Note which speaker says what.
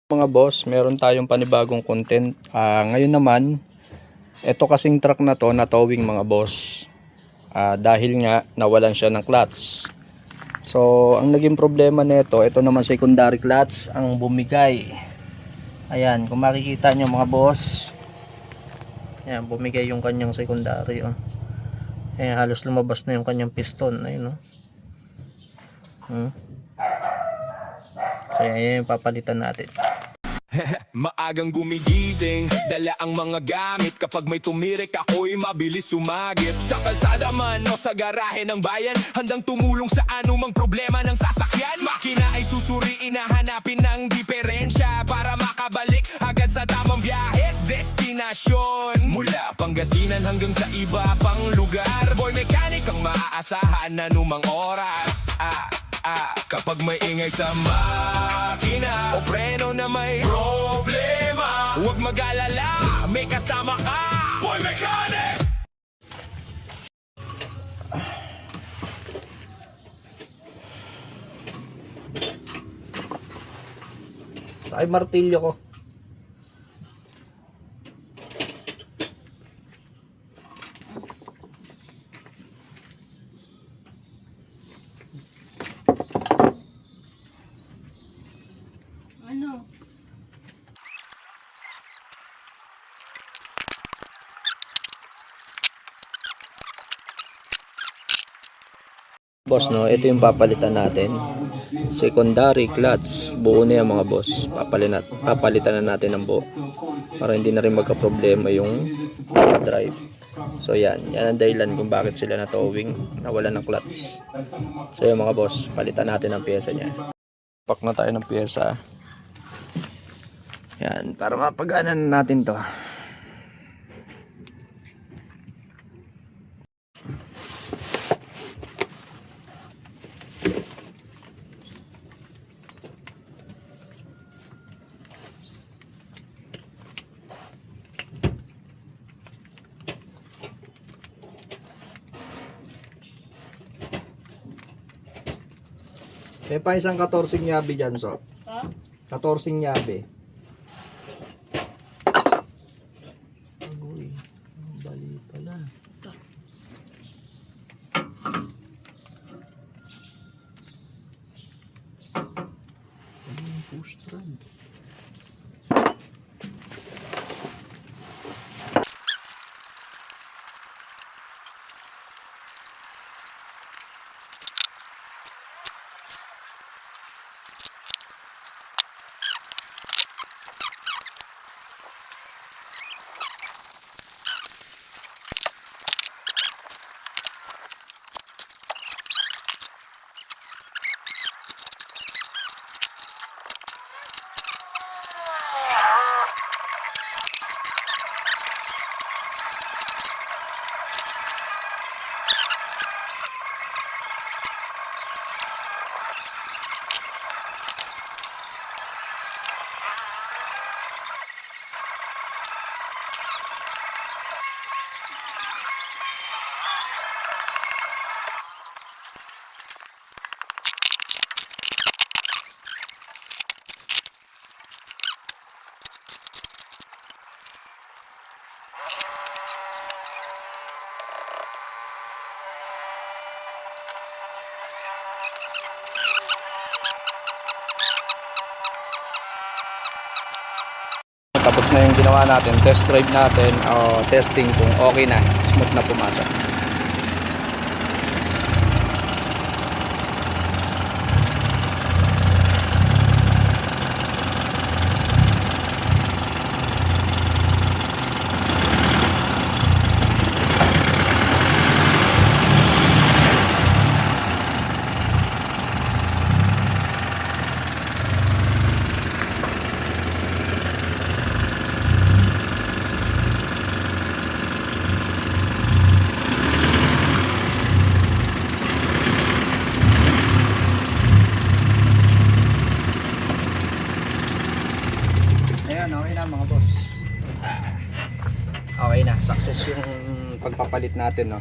Speaker 1: Mga boss, meron tayong panibagong content. Ngayon naman, ito kasing truck na to na towing mga boss. Dahil nga nawalan siya ng clutch. So, ang naging problema nito, ito naman secondary clutch ang bumigay. Ayan, kung makikita nyo mga boss. Ayan, bumigay yung kanyang secondary. Oh. Ayan, halos lumabas na yung kanyang piston. Ayun, oh. Kaya ayan yung papalitan natin.
Speaker 2: Maagang gumigising, dala ang mga gamit. Kapag may tumirik ako'y mabilis sumagip. Sa kalsada man o sa garahe ng bayan, handang tumulong sa anumang problema ng sasakyan. Makina ay susuriin na hanapin ng diferensya para makabalik agad sa tamang biyahe. Destinasyon mula Pangasinan hanggang sa iba pang lugar. Boy mechanic ang maaasahan anumang oras. Kapag may ingay sa makina o preno na may problema, huwag mag-alala, may kasama ka, Boy Mechanic!
Speaker 1: Sa martilyo ko. Boss, no, ito yung papalitan natin. Secondary clutch, buo na yan mga boss. Papalitan na natin ng buo para hindi na rin magka-problema yung drive. So yan ang dahilan kung bakit sila na towing, nawala ng clutch. So yan mga boss, palitan natin ang pyesa niya. Pack na tayo ng pyesa. Yan, para mapag-anan natin to. May pa isang 14 nyabe dyan, so. Ha? 14 nyabe. Agoy, bali pala. Ano yung push trend? Tapos na yung ginawa natin, test drive natin o testing kung okay na, smooth na pumasok. Okay na mga boss. Okay na, success yung pagpapalit natin, no.